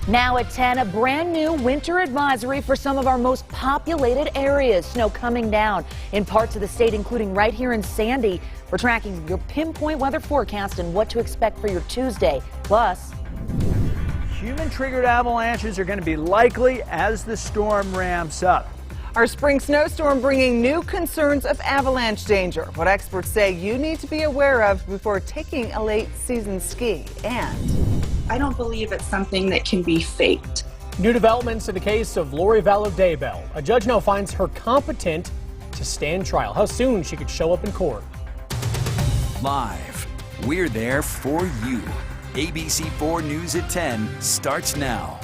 Now at 10, a brand new winter advisory for some of our most populated areas. Snow coming down in parts of the state, including right here in Sandy. We're tracking your pinpoint weather forecast and what to expect for your Tuesday. Plus, human-triggered avalanches are going to be likely as the storm ramps up. Our spring snowstorm bringing new concerns of avalanche danger. What experts say you need to be aware of before taking a late season ski. And I don't believe it's something that can be faked. New developments in the case of Lori Vallow-Daybell. A judge now finds her competent to stand trial. How soon she could show up in court. Live, we're there for you. ABC4 News at 10 starts now.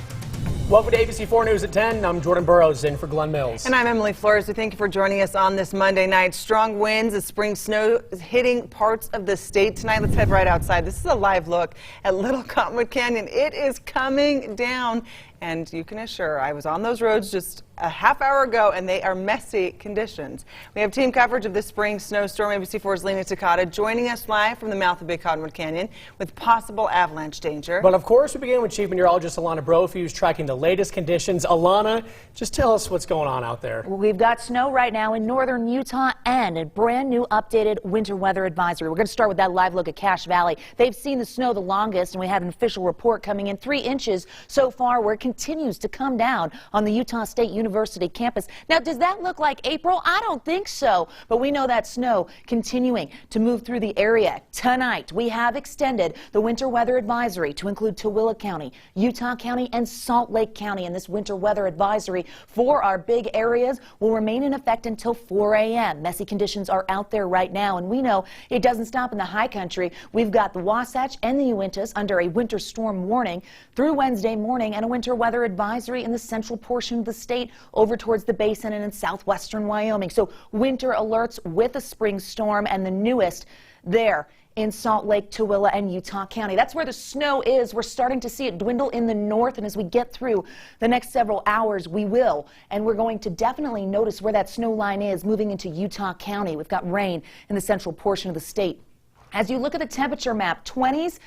Welcome to ABC4 News at 10. I'm Jordan Burrows in for Glenn Mills. And I'm Emily Flores. We thank you for joining us on this Monday night. Strong winds as spring snow is hitting parts of the state tonight. Let's head right outside. This is a live look at Little Cottonwood Canyon. It is coming down. And you can assure I was on those roads just a half hour ago, and they are messy conditions. We have team coverage of this spring snowstorm. ABC4's Lena Takata joining us live from the mouth of Big Cottonwood Canyon with possible avalanche danger. But of course, we begin with Chief Meteorologist Alana Brophy, who's tracking the latest conditions. Alana, just tell us what's going on out there. We've got snow right now in northern Utah and a brand new updated winter weather advisory. We're going to start with that live look at Cache Valley. They've seen the snow the longest, and we have an official report coming in 3 inches so far, where it continues to come down on the Utah State University campus. Now, does that look like April? I don't think so, but we know that snow continuing to move through the area. Tonight, we have extended the winter weather advisory to include Tooele County, Utah County, and Salt Lake County. And this winter weather advisory for our big areas will remain in effect until 4 a.m. Messy conditions are out there right now, and we know it doesn't stop in the high country. We've got the Wasatch and the Uintas under a winter storm warning through Wednesday morning, and a winter weather advisory in the central portion of the state over towards the basin and in southwestern Wyoming. So winter alerts with a spring storm, and the newest there in Salt Lake, Tooele, and Utah County. That's where the snow is. We're starting to see it dwindle in the north, and as we get through the next several hours, we will. And we're going to definitely notice where that snow line is moving into Utah County. We've got rain in the central portion of the state. As you look at the temperature map, 20s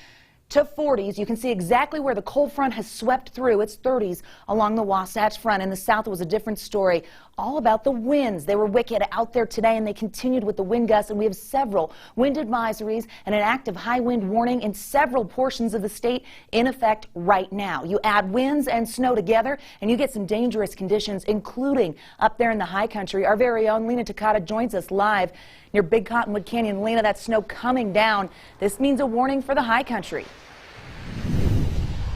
to 40s, you can see exactly where the cold front has swept through. It's 30s along the Wasatch Front. In the south, it was a different story, all about the winds. They were wicked out there today, and they continued with the wind gusts, and we have several wind advisories and an active high wind warning in several portions of the state in effect right now. You add winds and snow together, and you get some dangerous conditions, including up there in the high country. Our very own Lena Takata joins us live near Big Cottonwood Canyon. Lena, that snow coming down. This means a warning for the high country.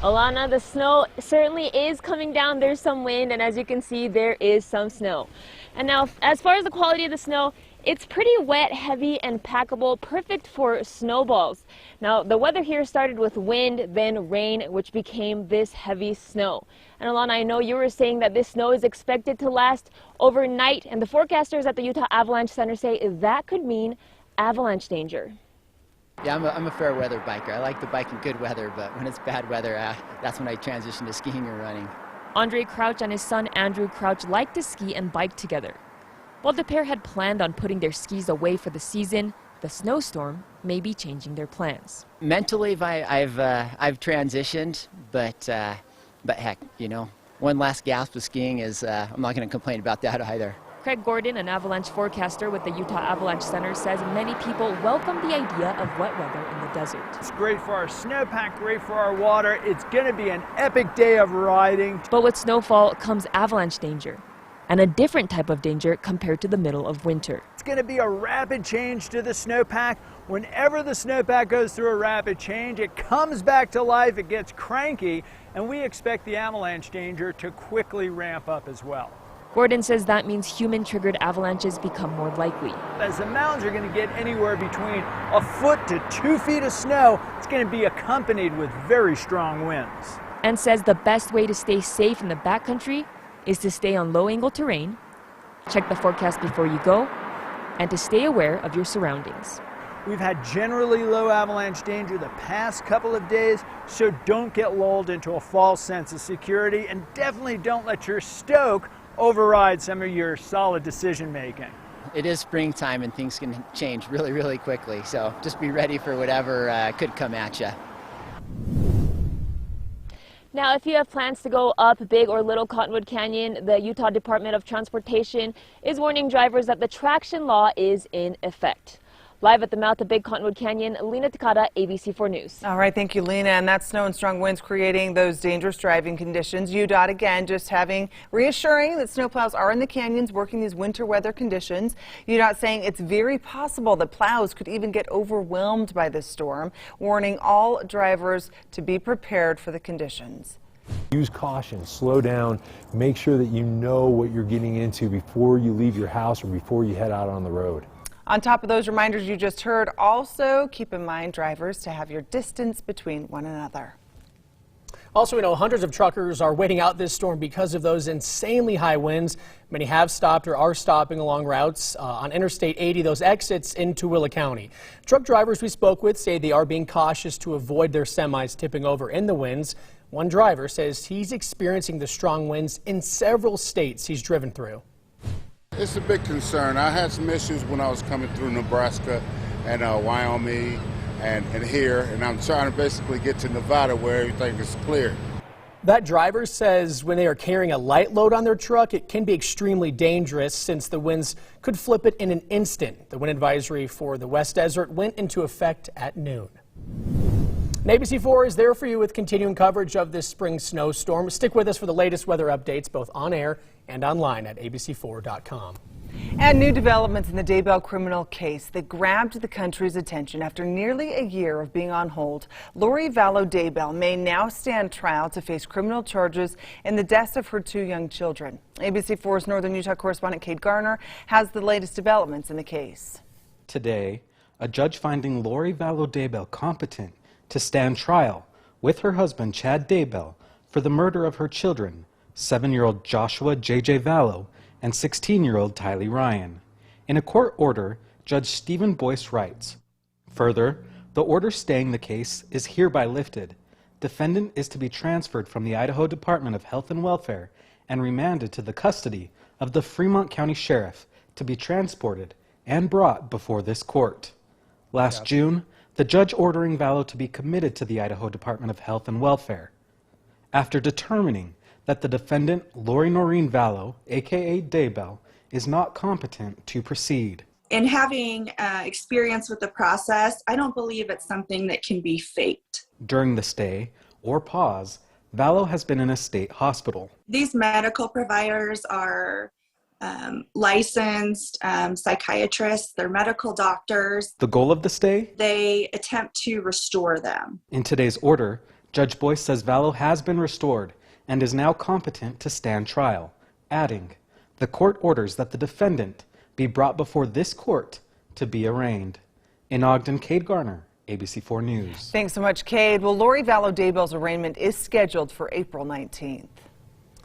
Alana, the snow certainly is coming down. There's some wind, and as you can see, there is some snow. And now, as far as the quality of the snow, it's pretty wet, heavy, and packable, perfect for snowballs. Now, the weather here started with wind, then rain, which became this heavy snow. And Alana, I know you were saying that this snow is expected to last overnight, and the forecasters at the Utah Avalanche Center say that could mean avalanche danger. Yeah, I'm a fair weather biker. I like to bike in good weather, but when it's bad weather, that's when I transition to skiing or running. Andre Crouch and his son Andrew Crouch like to ski and bike together. While the pair had planned on putting their skis away for the season, the snowstorm may be changing their plans. Mentally, I've transitioned, but heck, you know, one last gasp of skiing is, I'm not going to complain about that either. Craig Gordon, an avalanche forecaster with the Utah Avalanche Center, says many people welcome the idea of wet weather in the desert. It's great for our snowpack, great for our water. It's going to be an epic day of riding. But with snowfall comes avalanche danger, and a different type of danger compared to the middle of winter. It's going to be a rapid change to the snowpack. Whenever the snowpack goes through a rapid change, it comes back to life, it gets cranky, and we expect the avalanche danger to quickly ramp up as well. Gordon says that means human-triggered avalanches become more likely. As the mountains are going to get anywhere between a foot to 2 feet of snow, it's going to be accompanied with very strong winds. And says the best way to stay safe in the backcountry is to stay on low-angle terrain, check the forecast before you go, and to stay aware of your surroundings. We've had generally low avalanche danger the past couple of days, so don't get lulled into a false sense of security, and definitely don't let your stoke override some of your solid decision making. It is springtime and things can change really, really quickly, so just be ready for whatever could come at you. Now, if you have plans to go up Big or Little Cottonwood Canyon, the Utah Department of Transportation is warning drivers that the traction law is in effect. Live at the mouth of Big Cottonwood Canyon, Lena Takada, ABC4 News. All right, thank you, Lena. And that snow and strong winds creating those dangerous driving conditions. UDOT again just reassuring that snowplows are in the canyons working these winter weather conditions. UDOT saying it's very possible that plows could even get overwhelmed by this storm, warning all drivers to be prepared for the conditions. Use caution, slow down, make sure that you know what you're getting into before you leave your house or before you head out on the road. On top of those reminders you just heard, also keep in mind, drivers, to have your distance between one another. Also, we know hundreds of truckers are waiting out this storm because of those insanely high winds. Many have stopped or are stopping along routes on Interstate 80, those exits into Willa County. Truck drivers we spoke with say they are being cautious to avoid their semis tipping over in the winds. One driver says he's experiencing the strong winds in several states he's driven through. It's a big concern. I had some issues when I was coming through Nebraska and Wyoming and here, and I'm trying to basically get to Nevada where everything is clear. That driver says when they are carrying a light load on their truck, it can be extremely dangerous since the winds could flip it in an instant. The wind advisory for the West Desert went into effect at noon. And ABC4 is there for you with continuing coverage of this spring snowstorm. Stick with us for the latest weather updates, both on air and online at abc4.com. And new developments in the Daybell criminal case that grabbed the country's attention after nearly a year of being on hold. Lori Vallow Daybell may now stand trial to face criminal charges in the deaths of her 2 young children. ABC4's Northern Utah correspondent Kate Garner has the latest developments in the case. Today, a judge finding Lori Vallow Daybell competent to stand trial with her husband Chad Daybell for the murder of her children, 7-year-old Joshua J.J. Vallow and 16-year-old Tylee Ryan. In a court order, Judge Stephen Boyce writes, "Further, the order staying the case is hereby lifted. Defendant is to be transferred from the Idaho Department of Health and Welfare and remanded to the custody of the Fremont County Sheriff to be transported and brought before this court." Last June, the judge ordering Vallow to be committed to the Idaho Department of Health and Welfare. After determining that the defendant, Lori Noreen Vallow, aka Daybell, is not competent to proceed. In having experience with the process, I don't believe it's something that can be faked. During the stay, or pause, Vallow has been in a state hospital. These medical providers are licensed psychiatrists, they're medical doctors. The goal of the stay? They attempt to restore them. In today's order, Judge Boyce says Vallow has been restored and is now competent to stand trial, adding, the court orders that the defendant be brought before this court to be arraigned. In Ogden, Cade Garner, ABC4 News. Thanks so much, Cade. Well, Lori Vallow Daybell's arraignment is scheduled for April 19th.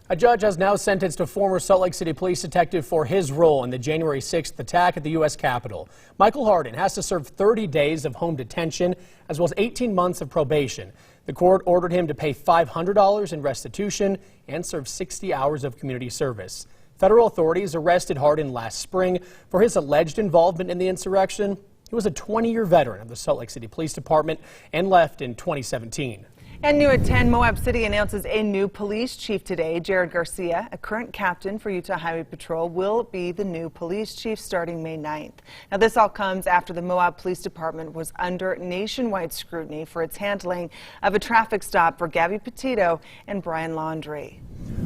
A judge has now sentenced a former Salt Lake City police detective for his role in the January 6th attack at the U.S. Capitol. Michael Hardin has to serve 30 days of home detention as well as 18 months of probation. The court ordered him to pay $500 in restitution and serve 60 hours of community service. Federal authorities arrested Hardin last spring for his alleged involvement in the insurrection. He was a 20-year veteran of the Salt Lake City Police Department and left in 2017. And new at 10, Moab City announces a new police chief today. Jared Garcia, a current captain for Utah Highway Patrol, will be the new police chief starting May 9th. Now, this all comes after the Moab Police Department was under nationwide scrutiny for its handling of a traffic stop for Gabby Petito and Brian Laundrie.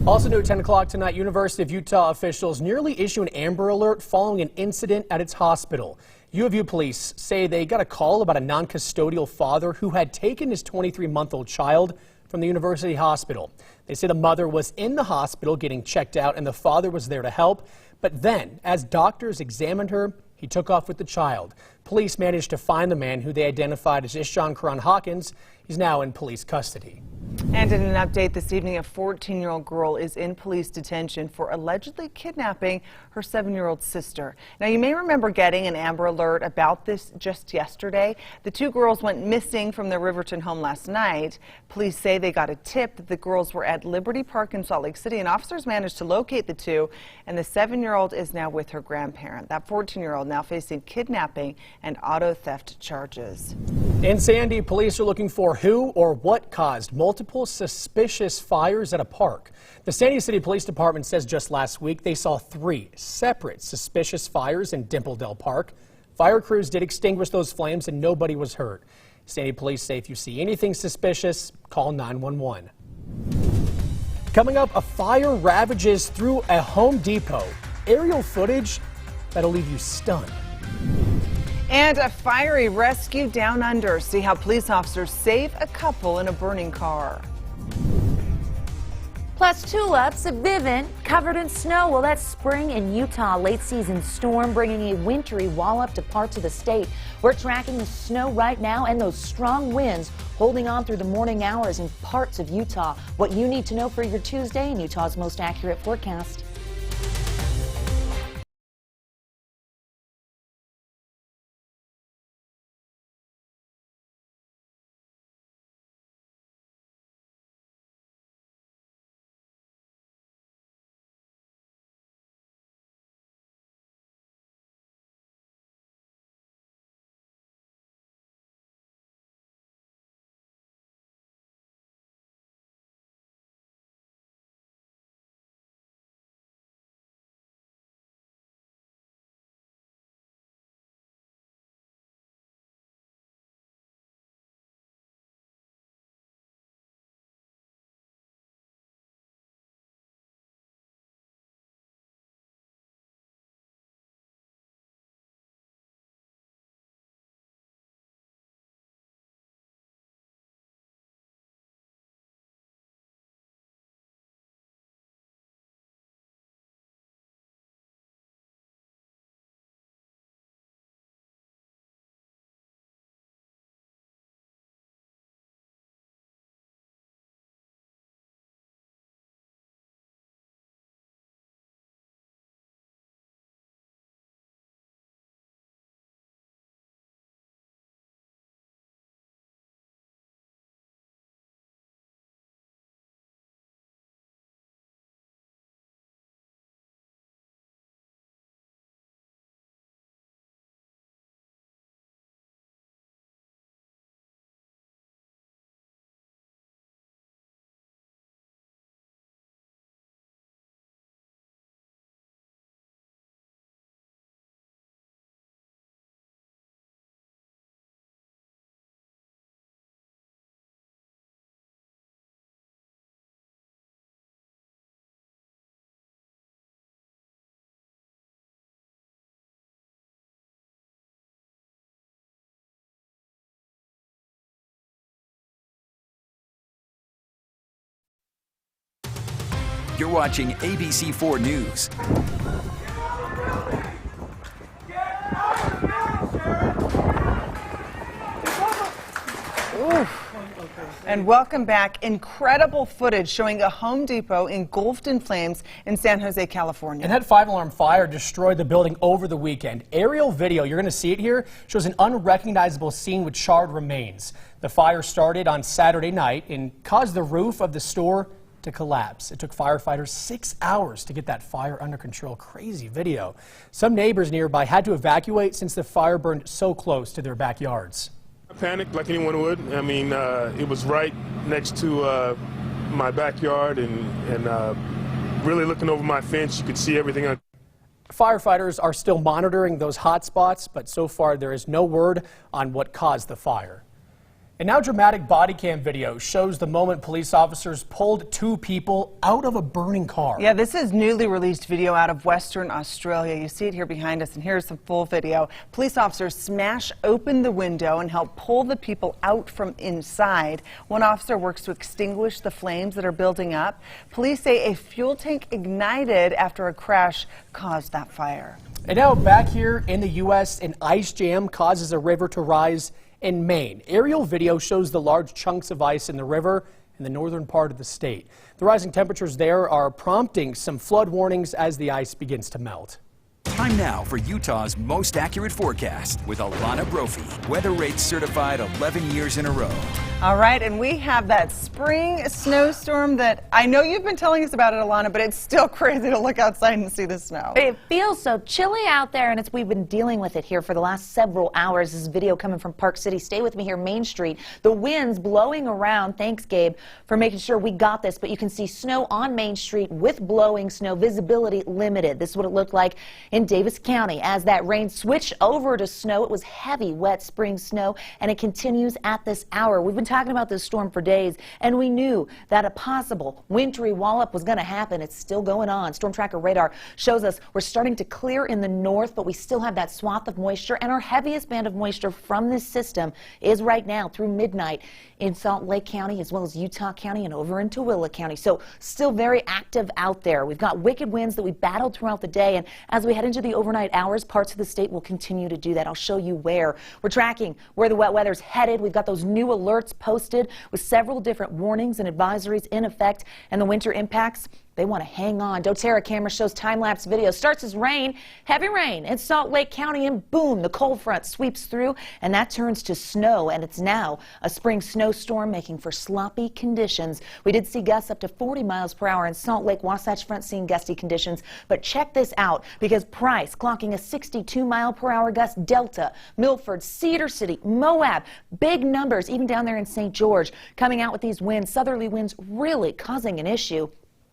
Also new at 10 o'clock tonight, University of Utah officials nearly issue an Amber Alert following an incident at its hospital. U of U police say they got a call about a non-custodial father who had taken his 23-month-old child from the university hospital. They say the mother was in the hospital getting checked out and the father was there to help. But then, as doctors examined her, he took off with the child. Police managed to find the man, who they identified as Ishjan Karan Hawkins. He's now in police custody. And in an update this evening, a 14-year-old girl is in police detention for allegedly kidnapping her 7-year-old sister. Now, you may remember getting an Amber Alert about this just yesterday. The 2 girls went missing from their Riverton home last night. Police say they got a tip that the girls were at Liberty Park in Salt Lake City, and officers managed to locate the 2, and the 7-year-old is now with her grandparent. That 14-year-old now facing kidnapping and auto theft charges. In Sandy, police are looking for who or what caused multiple suspicious fires at a park. The Sandy City Police Department says just last week they saw 3 separate suspicious fires in Dimpledale Park. Fire crews did extinguish those flames and nobody was hurt. Sandy police say if you see anything suspicious, call 911. Coming up, a fire ravages through a Home Depot. Aerial footage that'll leave you stunned. And a fiery rescue down under. See how police officers save a couple in a burning car. Plus tulips, a Vivint covered in snow. Well, that's spring in Utah. Late season storm bringing a wintry wallop to parts of the state. We're tracking the snow right now and those strong winds holding on through the morning hours in parts of Utah. What you need to know for your Tuesday in Utah's most accurate forecast. You're watching ABC4 News. And welcome back. Incredible footage showing a Home Depot engulfed in flames in San Jose, California. And that 5-alarm fire destroyed the building over the weekend. Aerial video, you're going to see it here, shows an unrecognizable scene with charred remains. The fire started on Saturday night and caused the roof of the store to collapse. It took firefighters 6 hours to get that fire under control. Crazy video. Some neighbors nearby had to evacuate since the fire burned so close to their backyards. I panicked like anyone would. I mean, it was right next to my backyard and really looking over my fence, you could see everything. Firefighters are still monitoring those hot spots, but so far there is no word on what caused the fire. And now dramatic body cam video shows the moment police officers pulled 2 people out of a burning car. Yeah, this is newly released video out of Western Australia. You see it here behind us, and here's some full video. Police officers smash open the window and help pull the people out from inside. One officer works to extinguish the flames that are building up. Police say a fuel tank ignited after a crash caused that fire. And now back here in the U.S., an ice jam causes a river to rise in Maine. Aerial video shows the large chunks of ice in the river in the northern part of the state. The rising temperatures there are prompting some flood warnings as the ice begins to melt. Time now for Utah's most accurate forecast with Alana Brophy. Weather rates certified 11 years in a row. All right, and we have that spring snowstorm that I know you've been telling us about it, Alana, but it's still crazy to look outside and see the snow. It feels so chilly out there, and we've been dealing with it here for the last several hours. This is video coming from Park City. Stay with me here, Main Street. The winds blowing around. Thanks, Gabe, for making sure we got this. But you can see snow on Main Street with blowing snow, visibility limited. This is what it looked like in Davis County. As that rain switched over to snow, it was heavy, wet spring snow, and it continues at this hour. We've been talking about this storm for days, and we knew that a possible wintry wallop was going to happen. It's still going on. Storm tracker radar shows us we're starting to clear in the north, but we still have that swath of moisture, and our heaviest band of moisture from this system is right now through midnight in Salt Lake County, as well as Utah County and over into Tooele County. So still very active out there. We've got wicked winds that we battled throughout the day, and as we head into the overnight hours, parts of the state will continue to do that. I'll show you where. We're tracking where the wet weather's headed. We've got those new alerts posted with several different warnings and advisories in effect, and the winter impacts, they want to hang on. doTERRA camera shows time-lapse video. Starts as rain, heavy rain in Salt Lake County, and boom, the cold front sweeps through, and that turns to snow, and it's now a spring snowstorm making for sloppy conditions. We did see gusts up to 40 miles per hour in Salt Lake. Wasatch Front seeing gusty conditions, but check this out, because Price clocking a 62-mile-per-hour gust. Delta, Milford, Cedar City, Moab, big numbers, even down there in St. George, coming out with these winds. Southerly winds really causing an issue.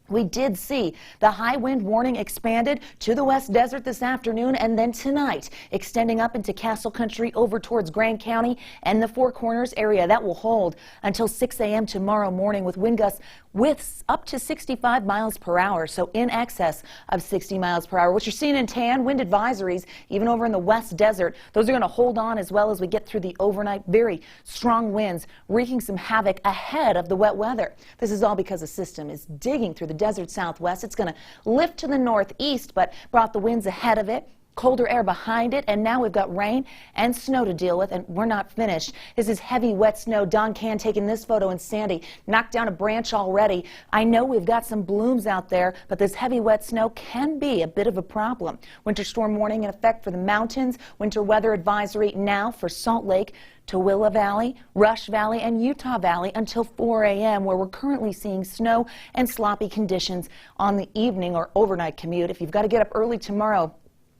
We did see the high wind warning expanded to the West Desert this afternoon, and then tonight extending up into Castle Country over towards Grand County and the Four Corners area. That will hold until 6 a.m. tomorrow morning with wind gusts with up to 65 miles per hour, so in excess of 60 miles per hour. What you're seeing in tan, wind advisories, even over in the West Desert, those are going to hold on as well as we get through the overnight. Very strong winds wreaking some havoc ahead of the wet weather. This is all because the system is digging through the desert southwest. It's going to lift to the northeast, but brought the winds ahead of it. Colder air behind it, and now we've got rain and snow to deal with, and we're not finished. This is heavy, wet snow. Don Can taking this photo in Sandy. Knocked down a branch already. I know we've got some blooms out there, but this heavy, wet snow can be a bit of a problem. Winter storm warning in effect for the mountains. Winter weather advisory now for Salt Lake, Tooele Valley, Rush Valley, and Utah Valley until 4 a.m., where we're currently seeing snow and sloppy conditions on the evening or overnight commute. If you've got to get up early tomorrow,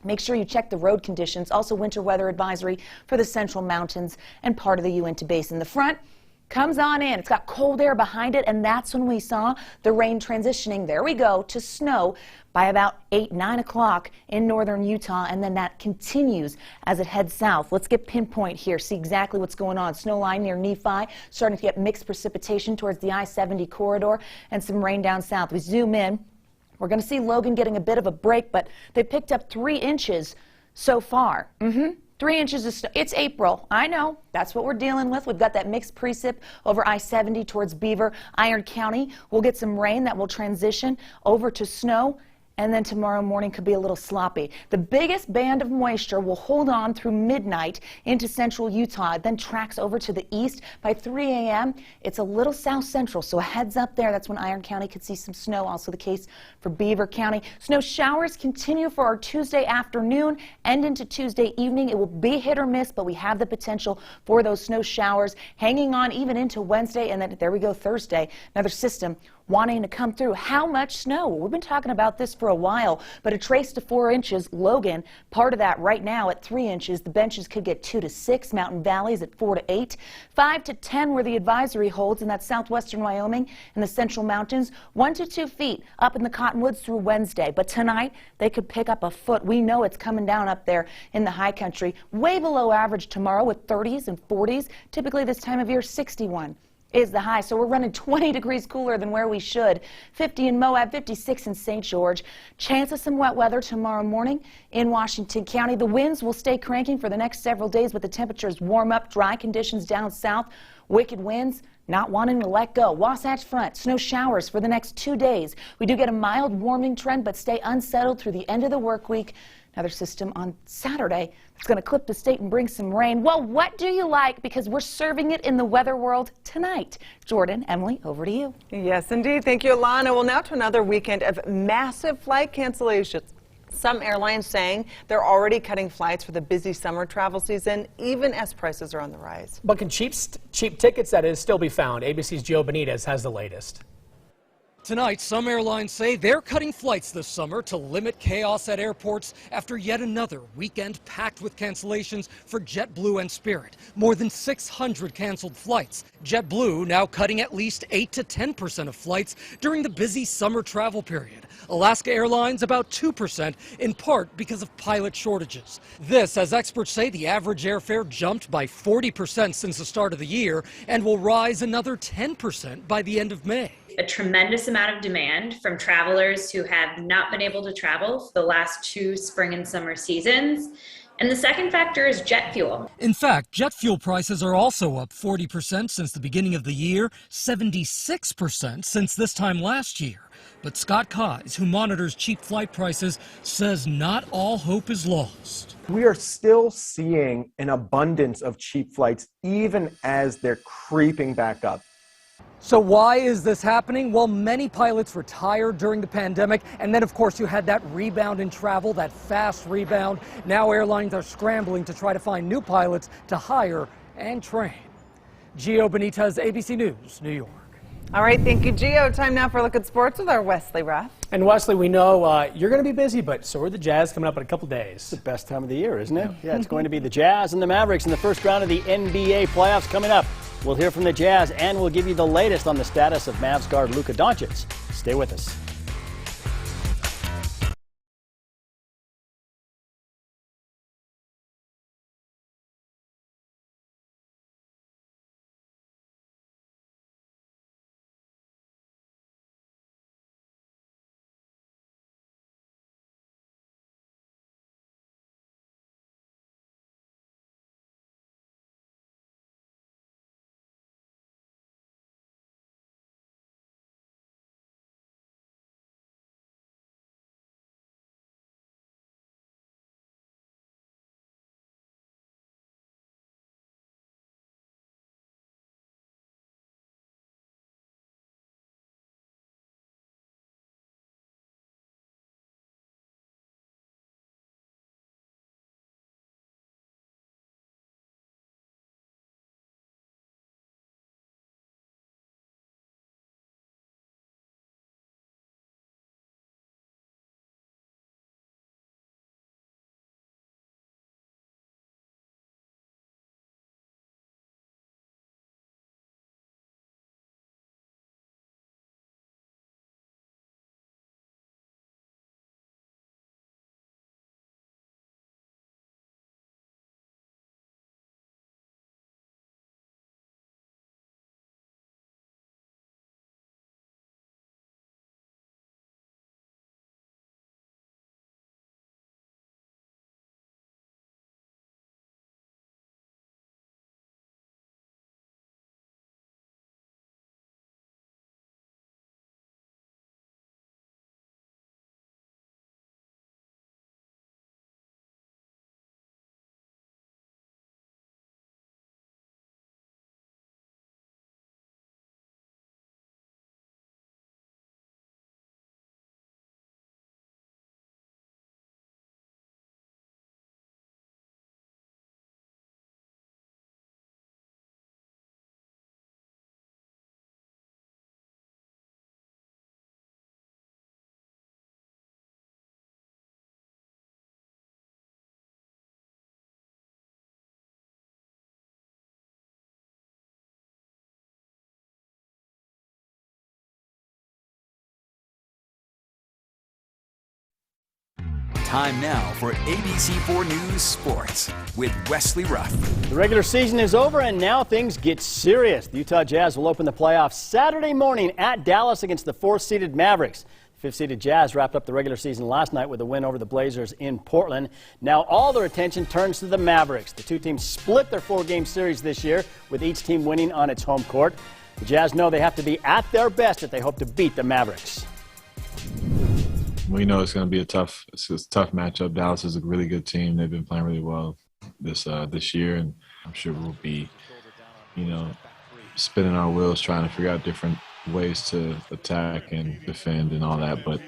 make sure you check the road conditions. Also, winter weather advisory for the central mountains and part of the Uinta Basin. The front comes on in. It's got cold air behind it, and that's when we saw the rain transitioning. There we go, to snow by about 8, 9 o'clock in northern Utah, and then that continues as it heads south. Let's get pinpoint here, see exactly what's going on. Snow line near Nephi, starting to get mixed precipitation towards the I-70 corridor, and some rain down south. We zoom in. We're going to see Logan getting a bit of a break, but they picked up 3 inches so far. 3 inches of snow. It's April. I know. That's what we're dealing with. We've got that mixed precip over I-70 towards Beaver. Iron County, we'll get some rain that will transition over to snow, and then tomorrow morning could be a little sloppy. The biggest band of moisture will hold on through midnight into central Utah, then tracks over to the east. By 3 a.m., it's a little south central, so a heads up there. That's when Iron County could see some snow. Also the case for Beaver County. Snow showers continue for our Tuesday afternoon and into Tuesday evening. It will be hit or miss, but we have the potential for those snow showers hanging on even into Wednesday, and then there we go, Thursday. Another system wanting to come through. How much snow? Well, we've been talking about this for a while, but a trace to 4 inches. Logan, part of that right now at 3 inches. The benches could get 2 to 6. Mountain Valleys at 4 to 8. 5 to 10 where the advisory holds in that southwestern Wyoming and the central mountains. 1 to 2 feet up in the Cottonwoods through Wednesday. But tonight, they could pick up a foot. We know it's coming down up there in the high country. Way below average tomorrow with 30s and 40s. Typically this time of year, 61. Is the high, so we're running 20 degrees cooler than where we should. 50 in Moab, 56 in St. George. Chance of some wet weather tomorrow morning in Washington County. The winds will stay cranking for the next several days, but the temperatures warm up. Dry conditions down south. Wicked winds not wanting to let go. Wasatch Front, snow showers for the next 2 days. We do get a mild warming trend, but stay unsettled through the end of the work week. Another system on Saturday that's going to clip the state and bring some rain. Well, what do you like? Because we're serving it in the weather world tonight. Jordan, Emily, over to you. Yes, indeed. Thank you, Alana. Well, now to another weekend of massive flight cancellations. Some airlines saying they're already cutting flights for the busy summer travel season, even as prices are on the rise. But can cheap tickets, that is, still be found? ABC's Gio Benitez has the latest. Tonight, some airlines say they're cutting flights this summer to limit chaos at airports after yet another weekend packed with cancellations for JetBlue and Spirit. More than 600 canceled flights. JetBlue now cutting at least 8 to 10% of flights during the busy summer travel period. Alaska Airlines about 2%, in part because of pilot shortages. This, as experts say, the average airfare jumped by 40% since the start of the year and will rise another 10% by the end of May. A tremendous amount of demand from travelers who have not been able to travel for the last 2 spring and summer seasons. And the second factor is jet fuel. In fact, jet fuel prices are also up 40% since the beginning of the year, 76% since this time last year. But Scott Keyes, who monitors cheap flight prices, says not all hope is lost. We are still seeing an abundance of cheap flights, even as they're creeping back up. So why is this happening? Well, many pilots retired during the pandemic, and then of course you had that rebound in travel, that fast rebound. Now airlines are scrambling to try to find new pilots to hire and train. Gio Benitez, ABC News, New York. All right, thank you, Gio. Time now for a look at sports with our Wesley Ruff. And Wesley, we know you're going to be busy, but so are the Jazz coming up in a couple days. It's the best time of the year, isn't it? Yeah, it's going to be the Jazz and the Mavericks in the first round of the NBA playoffs coming up. We'll hear from the Jazz, and we'll give you the latest on the status of Mavs guard Luka Doncic. Stay with us. Time now for ABC4 News Sports with Wesley Ruff. The regular season is over, and now things get serious. The Utah Jazz will open the playoffs Saturday morning at Dallas against the 4th-seeded Mavericks. The 5th-seeded Jazz wrapped up the regular season last night with a win over the Blazers in Portland. Now all their attention turns to the Mavericks. The two teams split their 4-game series this year, with each team winning on its home court. The Jazz know they have to be at their best if they hope to beat the Mavericks. We know it's going to be a tough matchup. Dallas is a really good team. They've been playing really well this year, and I'm sure we'll be, spinning our wheels trying to figure out different ways to attack and defend and all that. But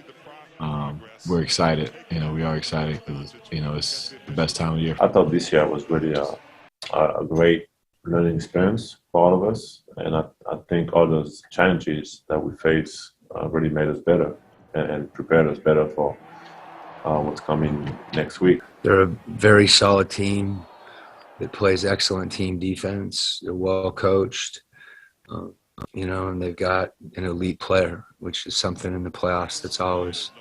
we're excited. We are excited because it's the best time of year. I thought this year was really a great learning experience for all of us, and I think all those challenges that we face really made us better and prepared us better for what's coming next week. They're a very solid team that plays excellent team defense. They're well coached, and they've got an elite player, which is something in the playoffs that's always,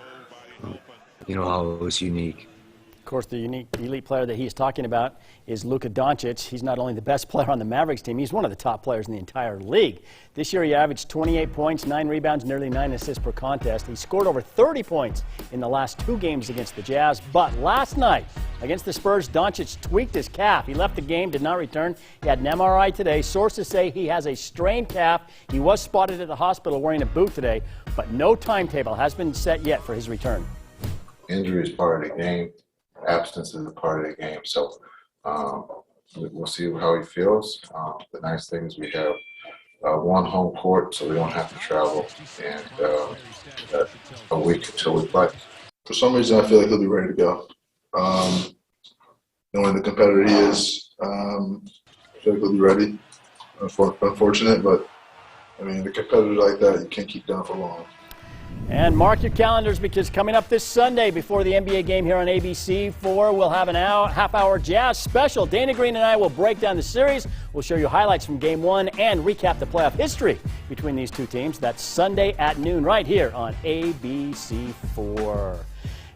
always unique. Of course, the elite player that he's talking about is Luka Doncic. He's not only the best player on the Mavericks team, he's one of the top players in the entire league. This year he averaged 28 points, 9 rebounds, nearly 9 assists per contest. He scored over 30 points in the last 2 games against the Jazz. But last night against the Spurs, Doncic tweaked his calf. He left the game, did not return. He had an MRI today. Sources say he has a strained calf. He was spotted at the hospital wearing a boot today, but no timetable has been set yet for his return. Injury is part of the game. Absence is a part of the game, so we'll see how he feels. The nice thing is we have one home court, so we don't have to travel, and a week until we play. For some reason, I feel like he'll be ready to go. Knowing the competitor he is, I feel like he'll be ready. Unfortunate, but I mean, the competitor like that, you can't keep down for long. And mark your calendars, because coming up this Sunday before the NBA game here on ABC4, we'll have an half-hour Jazz special. Dana Green and I will break down the series. We'll show you highlights from Game 1 and recap the playoff history between these two teams. That's Sunday at noon right here on ABC4.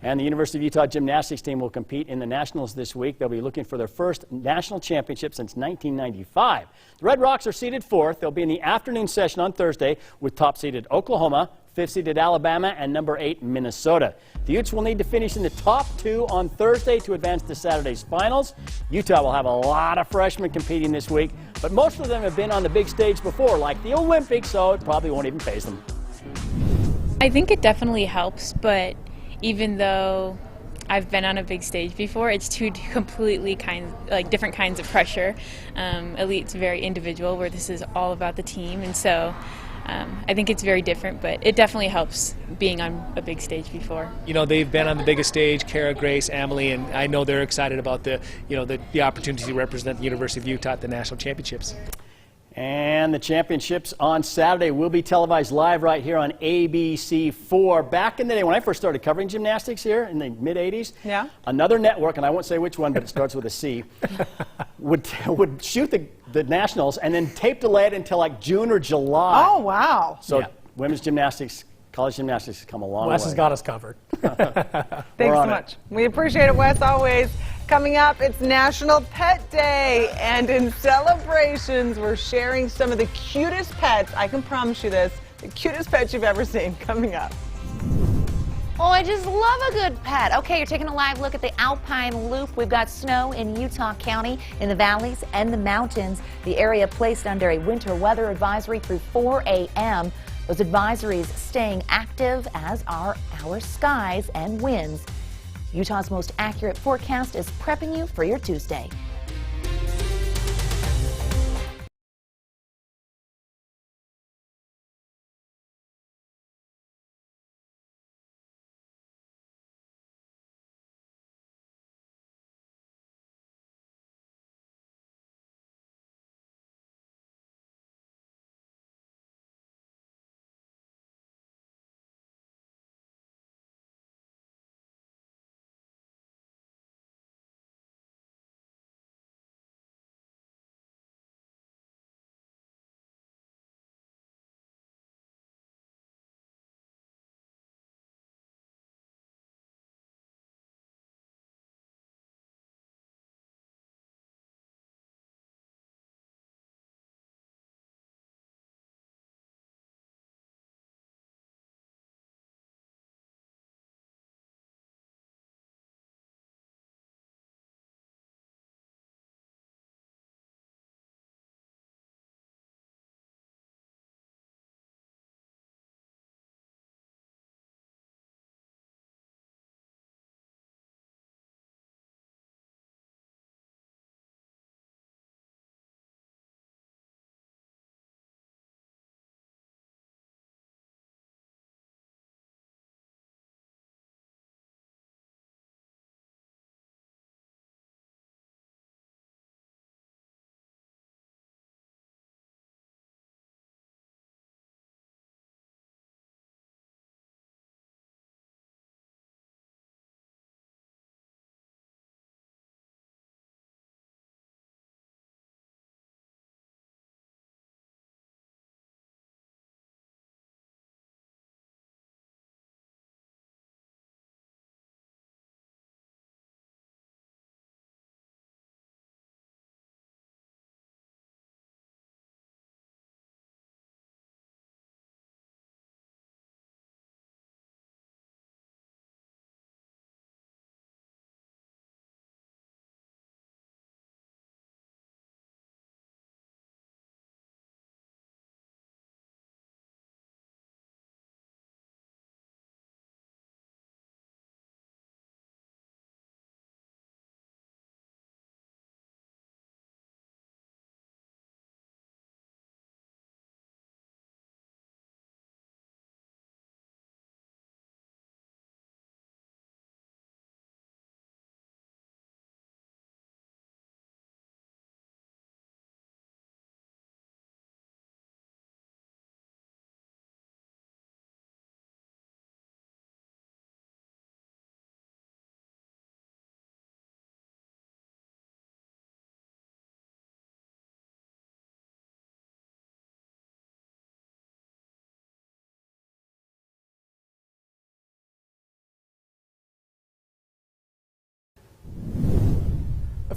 And the University of Utah gymnastics team will compete in the Nationals this week. They'll be looking for their first national championship since 1995. The Red Rocks are seeded 4th. They'll be in the afternoon session on Thursday with top-seeded Oklahoma, 5th-seeded Alabama, and number 8 Minnesota. The Utes will need to finish in the top 2 on Thursday to advance to Saturday's finals. Utah will have a lot of freshmen competing this week, but most of them have been on the big stage before, like the Olympics, so it probably won't even faze them. I think it definitely helps, but even though I've been on a big stage before, it's two completely different kinds of pressure. Elite's very individual, where this is all about the team, and so I think it's very different, but it definitely helps being on a big stage before. They've been on the biggest stage, Kara, Grace, Emily, and I know they're excited about the opportunity to represent the University of Utah at the national championships. And the championships on Saturday will be televised live right here on ABC4. Back in the day, when I first started covering gymnastics here in the mid-'80s, another network, and I won't say which one, but it starts with a C, would shoot the nationals and then tape delay it until like June or July. Oh, wow. So women's gymnastics, college gymnastics has come a long way. Wes has got us covered. Thanks so much. We appreciate it, Wes, always. Coming up, it's National Pet Day, and in celebrations, we're sharing some of the cutest pets. I can promise you this, the cutest pets you've ever seen coming up. Oh, I just love a good pet. Okay, you're taking a live look at the Alpine Loop. We've got snow in Utah County, in the valleys and the mountains. The area placed under a winter weather advisory through 4 a.m. Those advisories staying active, as are our skies and winds. Utah's most accurate forecast is prepping you for your Tuesday.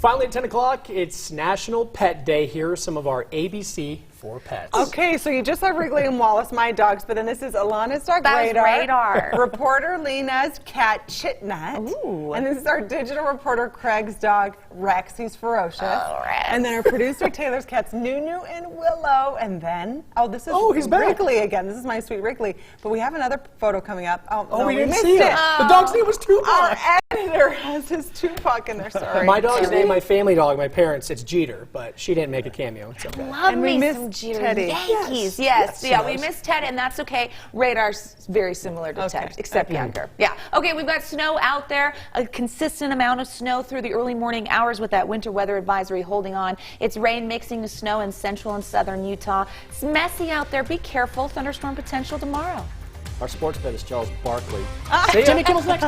Finally at 10 o'clock, it's National Pet Day. Here are some of our ABC4 pets. Okay, so you just saw Wrigley and Wallace, my dogs, but then this is Alana's dog, That's Radar. reporter Lena's cat, Chitnut. Ooh. And this is our digital reporter, Craig's dog, Rex. He's ferocious. Oh, Rex. And then our producer, Taylor's cats, Nunu and Willow. And then, this is he's back. Wrigley again. This is my sweet Wrigley. But we have another photo coming up. No, we didn't missed see it. it. The dog's name was Tupac. Our editor has his Tupac in there, sorry. My dog's name, my family dog, my parents, it's Jeter, but she didn't make a cameo. It's okay. Love And we me missed some Jeter. Teddy. Yankees, Yes, yeah, she we does. missed Ted, and that's okay. Radar's very similar to Ted, except younger. Yeah. Okay, we've got snow out there, a consistent amount of snow through the early morning hours with that winter weather advisory holding on. It's rain mixing to snow in central and southern Utah. It's messy out there. Be careful. Thunderstorm potential tomorrow. Our sports bet is Charles Barkley. See ya. Jimmy Kimmel's next.